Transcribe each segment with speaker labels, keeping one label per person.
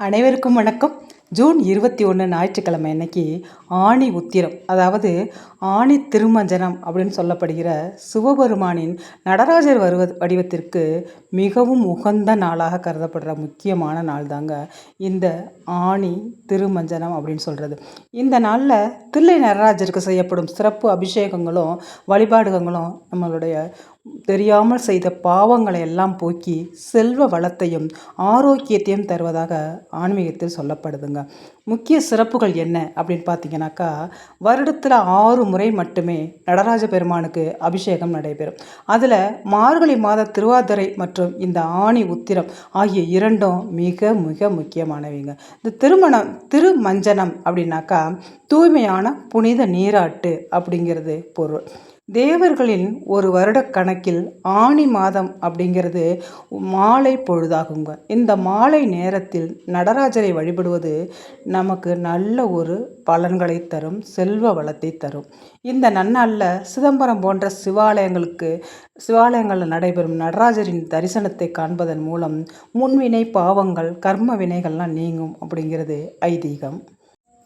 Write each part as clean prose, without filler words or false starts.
Speaker 1: அனைவருக்கும் வணக்கம். ஜூன் 21 ஞாயிற்றுக்கிழமை அன்னைக்கு ஆணி உத்திரம், அதாவது ஆணி திருமஞ்சனம் அப்படின்னு சொல்லப்படுகிற சிவபெருமானின் நடராஜர் வடிவத்திற்கு மிகவும் உகந்த நாளாக கருதப்படுற முக்கியமான நாள் தாங்க இந்த ஆணி திருமஞ்சனம் அப்படின்னு சொல்கிறது. இந்த நாளில் தில்லை நடராஜருக்கு செய்யப்படும் சிறப்பு அபிஷேகங்களும் வழிபாடுகளும் நம்மளுடைய தெரியாமல் செய்த பாவங்களை எல்லாம் போக்கி செல்வ வளத்தையும் ஆரோக்கியத்தையும் தருவதாக ஆன்மீகத்தில் சொல்லப்படுதுங்க. முக்கிய சிறப்புகள் என்ன அப்படின்னு பார்த்தீங்கன்னாக்கா, வருடத்தில் 6 முறை மட்டுமே நடராஜ பெருமானுக்கு அபிஷேகம் நடைபெறும். அதில் மார்கழி மாத திருவாதிரை மற்றும் இந்த ஆணி உத்திரம் ஆகிய இரண்டும் மிக மிக முக்கியமானவைங்க. இந்த திருமஞ்சனம் அப்படின்னாக்கா தூய்மையான புனித நீராட்டு அப்படிங்கிறது பொருள். தேவர்களின் ஒரு வருட கணக்கில் ஆணி மாதம் அப்படிங்கிறது மாலை பொழுதாகுங்க. இந்த மாலை நேரத்தில் நடராஜரை வழிபடுவது நமக்கு நல்ல ஒரு பலன்களை தரும், செல்வ வளத்தை தரும். இந்த நன்னாளில் சிதம்பரம் போன்ற சிவாலயங்களில் நடைபெறும் நடராஜரின் தரிசனத்தை காண்பதன் மூலம் முன்வினை பாவங்கள் கர்ம வினைகள்லாம் நீங்கும் அப்படிங்கிறது ஐதீகம்.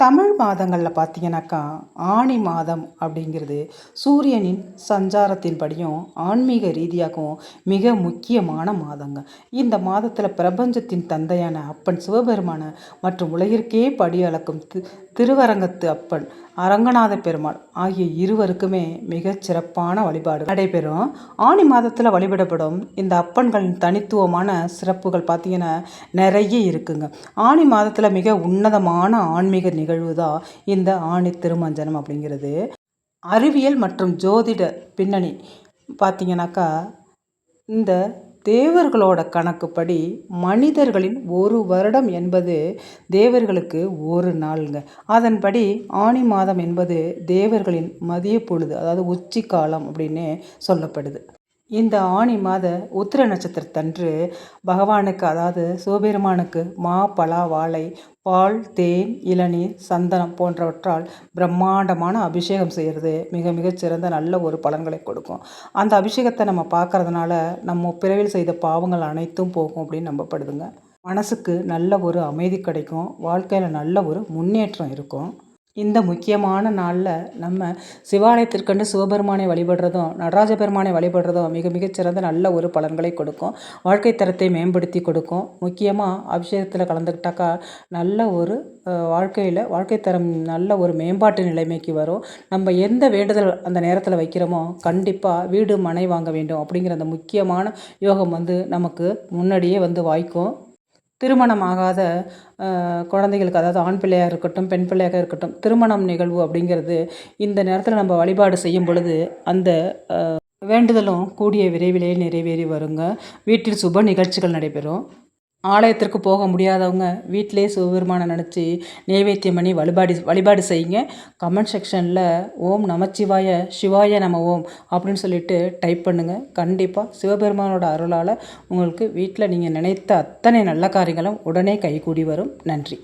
Speaker 1: தமிழ் மாதங்களில் பார்த்தீங்கன்னாக்கா ஆணி மாதம் அப்படிங்கிறது சூரியனின் சஞ்சாரத்தின்படியும் ஆன்மீக ரீதியாகவும் மிக முக்கியமான மாதங்க. இந்த மாதத்தில் பிரபஞ்சத்தின் தந்தையான அப்பன் சிவபெருமான மற்றும் உலகிற்கே படி அளக்கும் திருவரங்கத்து அப்பன் அரங்கநாத பெருமாள் ஆகிய இருவருக்குமே மிகச் சிறப்பான வழிபாடு நடைபெறும். ஆணி மாதத்தில் வழிபடப்படும் இந்த அப்பன்களின் தனித்துவமான சிறப்புகள் பார்த்திங்கன்னா நிறைய இருக்குங்க. ஆணி மாதத்தில் மிக உன்னதமான ஆன்மீக நிகழ்வு தான் இந்த ஆணி திருமஞ்சனம் அப்படிங்கிறது. அறிவியல் மற்றும் ஜோதிட பின்னணி பார்த்திங்கனாக்கா, இந்த தேவர்களோட கணக்குப்படி மனிதர்களின் ஒரு வருடம் என்பது தேவர்களுக்கு ஒரு நாளுங்க. அதன்படி ஆணி மாதம் என்பது தேவர்களின் மதிய பொழுது, அதாவது உச்சி காலம் அப்படின்னு சொல்லப்படுது. இந்த ஆணி மாத உத்திர நட்சத்திரத்தன்று பகவானுக்கு, அதாவது சிவபெருமானுக்கு மா பலா வாழை பால் தேன் இளநீர் சந்தனம் போன்றவற்றால் பிரம்மாண்டமான அபிஷேகம் செய்கிறது மிக மிகச் சிறந்த நல்ல ஒரு பலன்களை கொடுக்கும். அந்த அபிஷேகத்தை நம்ம பார்க்கறதுனால நம்ம பிறவில் செய்த பாவங்கள் அனைத்தும் போகும் அப்படின்னு நம்பப்படுதுங்க. மனசுக்கு நல்ல ஒரு அமைதி கிடைக்கும், வாழ்க்கையில் நல்ல ஒரு முன்னேற்றம் இருக்கும். இந்த முக்கியமான நாளில் நம்ம சிவாலயத்திற்கண்டு சிவபெருமானை வழிபடுறதும் நடராஜ பெருமானை வழிபடுறதும் மிக மிகச்சிறந்த நல்ல ஒரு பலன்களை கொடுக்கும், வாழ்க்கை தரத்தை மேம்படுத்தி கொடுக்கும். முக்கியமாக அபிஷேகத்தில் கலந்துக்கிட்டாக்கா நல்ல ஒரு வாழ்க்கை தரம் நல்ல ஒரு மேம்பாட்டு நிலைமைக்கு வரும். நம்ம எந்த வேண்டுதல் அந்த நேரத்தில் வைக்கிறோமோ கண்டிப்பாக வீடு மனை வாங்க வேண்டும் அப்படிங்கிற அந்த முக்கியமான யோகம் நமக்கு முன்னாடியே வாய்க்கும். திருமணமாகாத குழந்தைகளுக்கு, அதாவது ஆண் பிள்ளையாக இருக்கட்டும் பெண் பிள்ளையாக இருக்கட்டும், திருமணம் நிகழ்வு அப்படிங்கிறது இந்த நேரத்தில் நம்ம வழிபாடு செய்யும் பொழுது அந்த வேண்டுதலும் கூடிய விரைவிலேயே நிறைவேறி வருங்க. வீட்டில் சுப நிகழ்ச்சிகள் நடைபெறும். ஆலயத்திற்கு போக முடியாதவங்க வீட்டிலே சிவபெருமானை நினச்சி நைவேத்தியம் பண்ணி வழிபாடு செய்யுங்க. கமெண்ட் செக்ஷனில் ஓம் நமச்சிவாய சிவாய நம ஓம் அப்படின்னு சொல்லிட்டு டைப் பண்ணுங்கள். கண்டிப்பாக சிவபெருமானோட அருளால் உங்களுக்கு வீட்டில் நீங்கள் நினைத்த அத்தனை நல்ல காரியங்களும் உடனே கைகூடி வரும். நன்றி.